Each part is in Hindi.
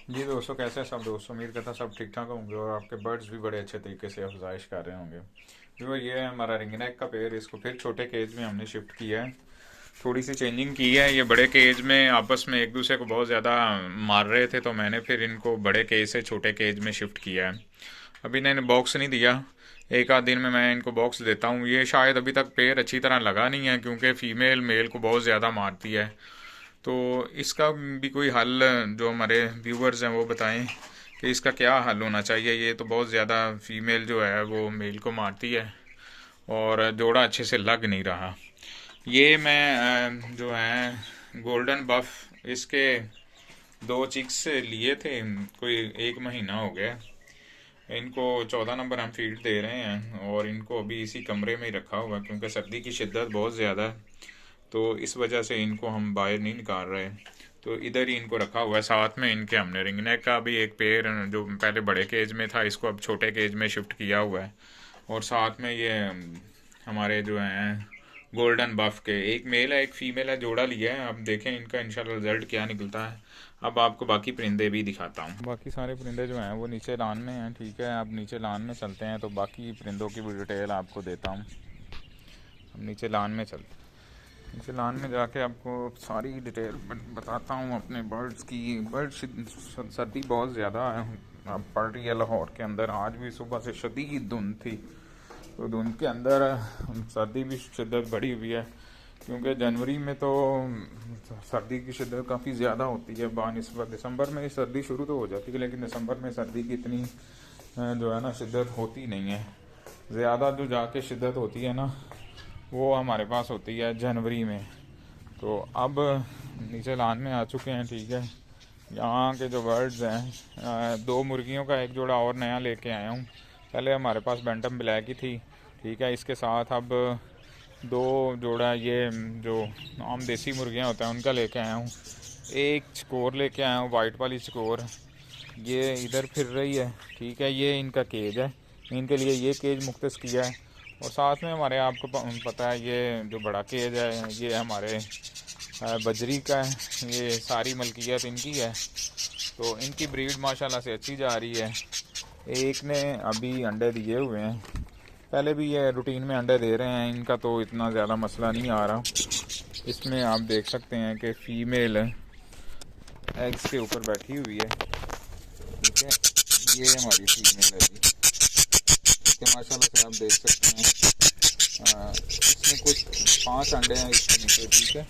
जी दोस्तों, कैसे हैं सब दोस्तों। उम्मीद करता सब ठीक ठाक होंगे और आपके बर्ड्स भी बड़े अच्छे तरीके से अफजाइश कर रहे होंगे। जो ये है हमारा रिंग नेक का पेड़, इसको फिर छोटे केज में हमने शिफ्ट किया है। थोड़ी सी चेंजिंग की है। ये बड़े केज में आपस में एक दूसरे को बहुत ज़्यादा मार रहे थे, तो मैंने फिर इनको बड़े केज से छोटे केज में शिफ्ट किया है। अभी इन्हें बॉक्स नहीं दिया। एक आध दिन में मैं इनको बॉक्स देता हूँ। ये शायद अभी तक पेड़ अच्छी तरह लगा नहीं है, क्योंकि फ़ीमेल मेल को बहुत ज़्यादा मारती है। तो इसका भी कोई हल जो हमारे व्यूवर्स हैं वो बताएं कि इसका क्या हल होना चाहिए। ये तो बहुत ज़्यादा फीमेल जो है वो मेल को मारती है और जोड़ा अच्छे से लग नहीं रहा। ये मैं जो है गोल्डन बफ इसके 2 चिक्स लिए थे, कोई 1 महीना हो गया। इनको 14 नंबर हम फीड दे रहे हैं और इनको अभी इसी कमरे में ही रखा हुआ है, क्योंकि सर्दी की शिद्दत बहुत ज़्यादा है। तो इस वजह से इनको हम बाहर नहीं निकाल रहे। तो इधर ही इनको रखा हुआ है। साथ में इनके हमने रिंग नेक का भी एक पेड़ जो पहले बड़े केज में था, इसको अब छोटे केज में शिफ्ट किया हुआ है। और साथ में ये हमारे जो हैं गोल्डन बफ के एक मेल है एक फीमेल है, जोड़ा लिया है। अब देखें इनका इंशाल्लाह रिजल्ट क्या निकलता है। अब आपको बाकी परिंदे भी दिखाता हूँ। बाकी सारे परिंदे जो हैं वो नीचे लान में हैं। ठीक है, अब नीचे लान में चलते हैं तो बाकी परिंदों की भी डिटेल आपको देता हूँ। हम नीचे लान में चलते हैं। नीचे लान में जाके आपको सारी डिटेल बताता हूँ अपने बर्ड्स की। सर्दी बहुत ज़्यादा अब पड़ रही है लाहौर के अंदर। आज भी सुबह से शदीद धुंध थी, तो धुंध के अंदर सर्दी भी शिद्दत बढ़ी हुई है, क्योंकि जनवरी में तो सर्दी की शिद्दत काफ़ी ज़्यादा होती है बानिस्बत। दिसंबर में सर्दी शुरू तो हो जाती है, लेकिन दिसंबर में सर्दी की इतनी जो है ना शिद्दत होती नहीं है। ज़्यादा जो जाके शिद्दत होती है ना वो हमारे पास होती है जनवरी में। तो अब नीचे लान में आ चुके हैं। ठीक है, यहाँ के जो बर्ड्स हैं, 2 मुर्गियों का एक जोड़ा और नया लेके आया हूँ। पहले हमारे पास बैंटम ब्लैक ही थी। ठीक है, इसके साथ अब 2 जोड़ा ये जो आम देसी मुर्गियाँ होता है उनका लेके आया हूँ। एक चकोर लेके आया हूँ, वाइट वाली चकोर। ये इधर फिर रही है। ठीक है, ये इनका केज है। इनके लिए ये केज मुख्तस किया है। और साथ में हमारे आपको पता है ये जो बड़ा केज है ये हमारे बजरी का है। ये सारी मलकियत इनकी है, तो इनकी ब्रीड माशाल्लाह से अच्छी जा रही है। एक ने अभी अंडे दिए हुए हैं, पहले भी ये रूटीन में अंडे दे रहे हैं। इनका तो इतना ज़्यादा मसला नहीं आ रहा। इसमें आप देख सकते हैं कि फ़ीमेल एग्स के ऊपर बैठी हुई है। ठीक है, ये हमारी फीमेल है जी। इसके माशाल्लाह से आप देख सकते हैं इसमें कुछ 5 अंडे हैं इसके नीचे। ठीक है,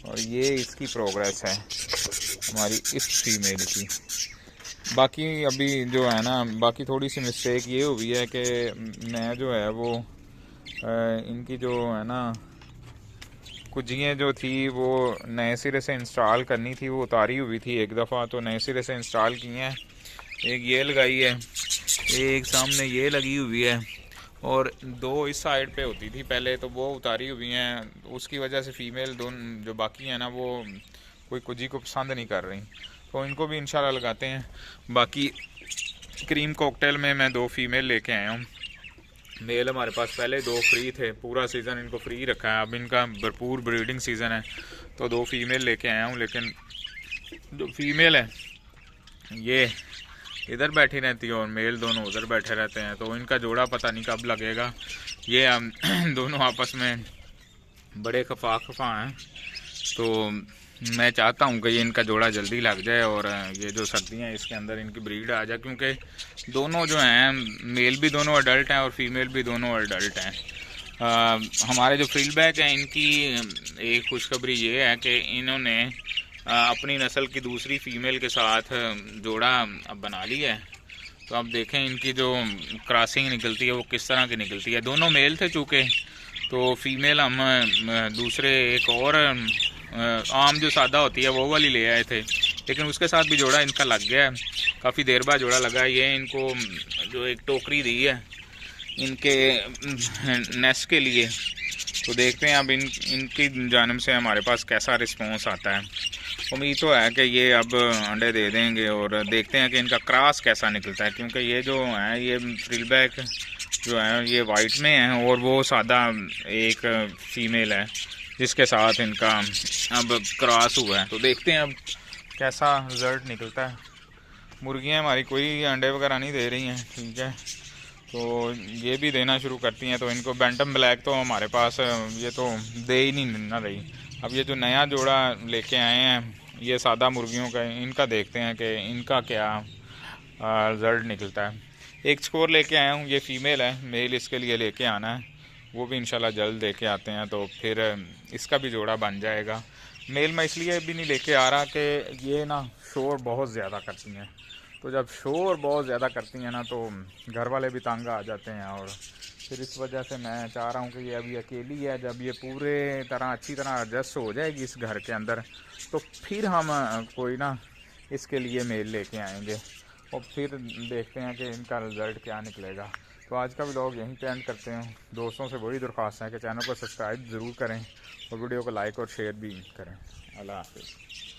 और ये इसकी प्रोग्रेस है हमारी इस फीमेल की। बाकी अभी जो है ना, बाकी थोड़ी सी मिस्टेक ये हुई है कि मैं जो है वो इनकी जो है ना कुजियाँ जो थी वो नए सिरे से इंस्टॉल करनी थी, वो उतारी हुई थी एक दफ़ा, तो नए सिरे से इंस्टॉल की हैं। एक ये लगाई है, एक सामने ये लगी हुई है, और 2 इस साइड पे होती थी पहले, तो वो उतारी हुई हैं। उसकी वजह से फ़ीमेल दोनों जो बाकी हैं ना वो कोई कुजी को पसंद नहीं कर रही, तो इनको भी इंशाल्लाह लगाते हैं। बाकी क्रीम कॉकटेल में मैं 2 फीमेल लेके आया हूँ। मेल हमारे पास पहले 2 फ्री थे, पूरा सीज़न इनको फ्री रखा है। अब इनका भरपूर ब्रीडिंग सीज़न है, तो 2 फीमेल लेके आया हूँ। लेकिन जो फीमेल है ये इधर बैठी रहती है और मेल दोनों उधर बैठे रहते हैं, तो इनका जोड़ा पता नहीं कब लगेगा। ये हम दोनों आपस में बड़े खफा खफा हैं, तो मैं चाहता हूँ कि ये इनका जोड़ा जल्दी लग जाए और ये जो सर्दियाँ इसके अंदर इनकी ब्रीड आ जाए, क्योंकि दोनों जो हैं मेल भी दोनों अडल्ट हैं और फीमेल भी दोनों अडल्ट हैं। हमारे जो फीडबैक हैं इनकी एक खुशखबरी ये है कि इन्होंने अपनी नस्ल की दूसरी फीमेल के साथ जोड़ा अब बना लिया है। तो अब देखें इनकी जो क्रॉसिंग निकलती है वो किस तरह की निकलती है। दोनों मेल थे चूँकि, तो फीमेल हम दूसरे एक और आम जो सादा होती है वो वाली ले आए थे, लेकिन उसके साथ भी जोड़ा इनका लग गया है। काफ़ी देर बाद जोड़ा लगा है। ये इनको जो एक टोकरी दी है इनके नेस्ट के लिए, तो देखते हैं अब इनकी जानिब से हमारे पास कैसा रिस्पॉन्स आता है। उम्मीद तो है कि ये अब अंडे दे देंगे, और देखते हैं कि इनका क्रॉस कैसा निकलता है, क्योंकि ये जो है ये फ्रिलबैक जो है ये वाइट में है और वो सादा एक फीमेल है जिसके साथ इनका अब क्रॉस हुआ है। तो देखते हैं अब कैसा रिज़ल्ट निकलता है। मुर्गियाँ हमारी कोई अंडे वगैरह नहीं दे रही हैं, ठीक है, तो ये भी देना शुरू करती हैं। तो इनको बैंटम ब्लैक तो हमारे पास ये तो दे ही नहीं ना रही। अब ये जो नया जोड़ा लेके आए हैं ये सादा मुर्गियों का, इनका देखते हैं कि इनका क्या रिज़ल्ट निकलता है। एक स्कोर लेके आया हूँ, ये फ़ीमेल है, मेल इसके लिए लेके आना है, वो भी इंशाल्लाह जल्द लेके आते हैं, तो फिर इसका भी जोड़ा बन जाएगा। मेल मैं इसलिए भी नहीं लेके आ रहा कि ये ना शोर बहुत ज़्यादा करती हैं, तो जब शोर बहुत ज़्यादा करती हैं ना तो घर वाले भी तंग आ जाते हैं, और फिर इस वजह से मैं चाह रहा हूँ कि ये अभी अकेली है, जब ये पूरे तरह अच्छी तरह एडजस्ट हो जाएगी इस घर के अंदर तो फिर हम कोई ना इसके लिए मेल लेके आएंगे, और फिर देखते हैं कि इनका रिज़ल्ट क्या निकलेगा। तो आज का व्लॉग यहीं पे एंड करते हैं। दोस्तों से वही दरख्वास्त है कि चैनल को सब्सक्राइब ज़रूर करें और वीडियो को लाइक और शेयर भी करें। अल्लाह हाफ़िज़।